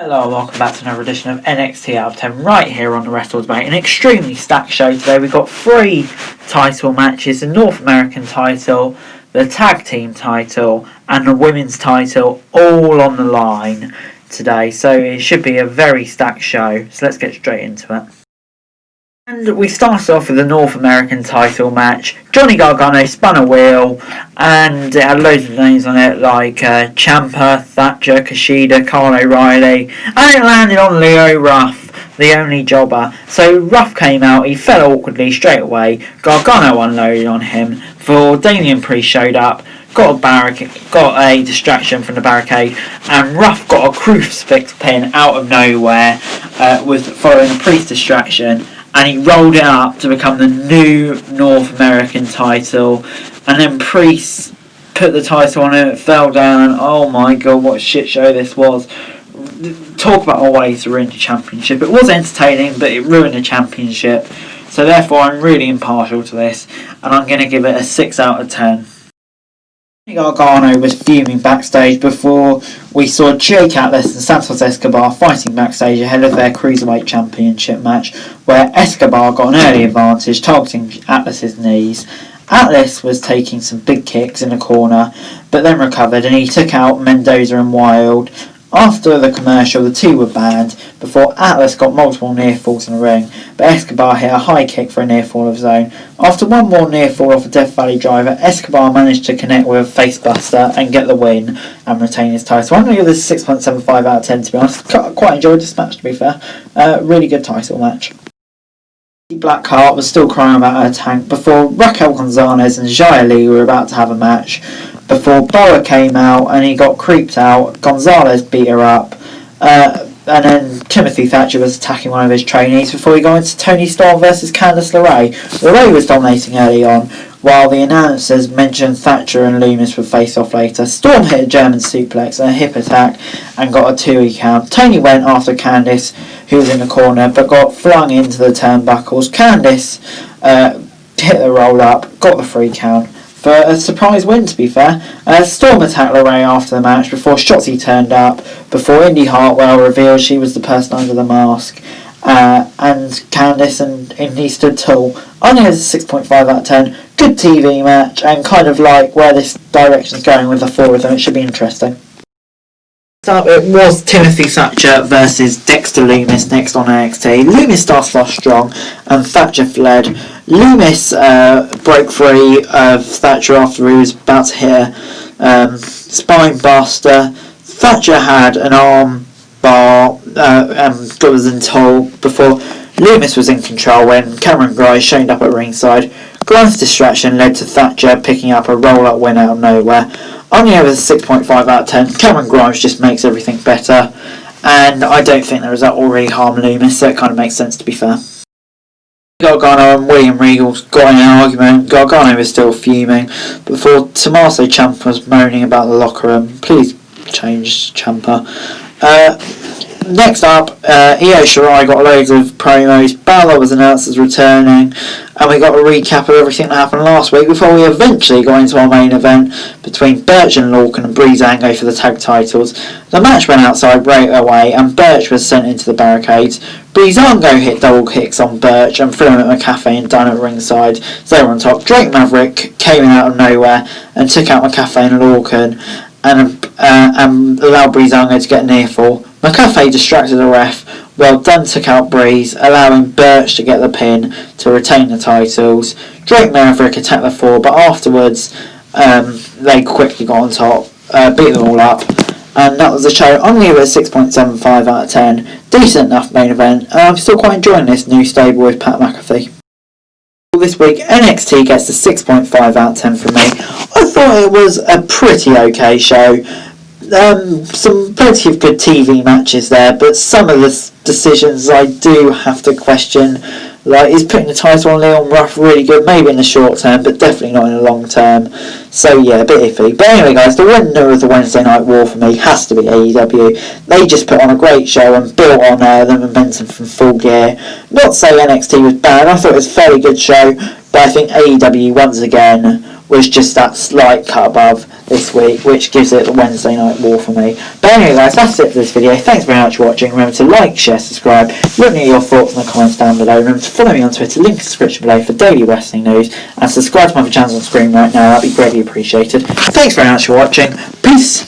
Hello and welcome back to another edition of NXT Out of 10 right here on the Wrestlers Mate. An extremely stacked show today. We've got 3 title matches, the North American title, the tag team title and the women's title all on the line today. So it should be a very stacked show. So let's get straight into it. And we started off with the North American title match. Johnny Gargano spun a wheel and it had loads of names on it like Ciampa, Thatcher, Kushida, Kyle O'Reilly, and it landed on Leo Ruff, the only jobber. So Ruff came out, he fell awkwardly straight away. Gargano unloaded on him before Damian Priest showed up, got a distraction from the barricade, and Ruff got a crucifix pin out of nowhere following a Priest distraction. And he rolled it up to become the new North American title. And then Priest put the title on it, fell down. Oh my god, what a shit show this was. Talk about a way to ruin the championship. It was entertaining, but it ruined the championship. So therefore, I'm really impartial to this. And I'm going to give it a 6 out of 10. Gargano was fuming backstage before we saw Jake Atlas and Santos Escobar fighting backstage ahead of their Cruiserweight Championship match, where Escobar got an early advantage targeting Atlas's knees. Atlas was taking some big kicks in the corner, but then recovered and he took out Mendoza and Wilde. After the commercial, the two were banned before Atlas got multiple near falls in the ring, but Escobar hit a high kick for a near fall of his own. After one more near fall off a Death Valley driver, Escobar managed to connect with a facebuster and get the win and retain his title. I'm going to give this a 6.75 out of 10 to be honest. Quite enjoyed this match to be fair. Really good title match. Blackheart was still crying about her tank before Raquel Gonzalez and Xia Li were about to have a match. Before Boa came out and he got creeped out, Gonzalez beat her up, and then Timothy Thatcher was attacking one of his trainees before he got into Toni Storm versus Candice LeRae. LeRae was dominating early on, while the announcers mentioned Thatcher and Loomis would face off later. Storm hit a German suplex and a hip attack and got a 2 count. Toni went after Candice, who was in the corner, but got flung into the turnbuckles. Candice hit the roll up, got the 3 count. For a surprise win, to be fair. Storm attacked LeRae after the match before Shotzi turned up, before Indy Hartwell revealed she was the person under the mask, and Candice and Indy stood tall. Only has a 6.5 out of 10. Good TV match, and kind of like where this direction's going with the 4 of them. It should be interesting. It was Timothy Thatcher versus Dexter Loomis next on NXT. Loomis started off strong and Thatcher fled. Loomis broke free of Thatcher after he was about to hit a spine buster. Thatcher had an arm bar and was in toll before Loomis was in control when Cameron Grimes showed up at ringside. Grimes' distraction led to Thatcher picking up a roll-up win out of nowhere. Only over 6.5 out of 10. Cameron Grimes just makes everything better, and I don't think the result will really harm Loomis, so it kind of makes sense to be fair. Gargano and William Regal got in an argument. Gargano was still fuming before Tommaso Ciampa was moaning about the locker room. Please change Ciampa. Next up, Io Shirai got loads of promos. Balor was announced as returning, and we got a recap of everything that happened last week before we eventually got into our main event between Birch and Lorcan and Breezango for the tag titles. The match went outside right away and Birch was sent into the barricades. Breezango hit double kicks on Birch and threw him at McAfee and down at ringside. So they were on top. Drake Maverick came in out of nowhere and took out McAfee and Lorcan and allowed Breezango to get a near fall. McAfee distracted the ref, while Dunn took out Breeze, allowing Birch to get the pin to retain the titles. Drake Maverick attacked the 4, but afterwards they quickly got on top, beat them all up, and that was the show. I'm going to give it a 6.75 out of 10. Decent enough main event, and I'm still quite enjoying this new stable with Pat McAfee. This week, NXT gets a 6.5 out of 10 from me. I thought it was a pretty okay show. Some plenty of good TV matches there, but some of the decisions I do have to question. Like, is putting the title on Leon Ruff really good? Maybe in the short term, but definitely not in the long term. So yeah, a bit iffy. But anyway guys, the winner of the Wednesday Night War for me has to be AEW. They just put on a great show and built on the momentum from Full Gear. Not to say NXT was bad, I thought it was a fairly good show, but I think AEW once again was just that slight cut above this week, which gives it the Wednesday Night War for me. But anyway guys, that's it for this video. Thanks very much for watching. Remember to like, share, subscribe. Let me know your thoughts in the comments down below. Remember to follow me on Twitter, link in the description below for daily wrestling news, and subscribe to my other channels on screen right now. That'd be greatly appreciated. Thanks very much for watching. Peace.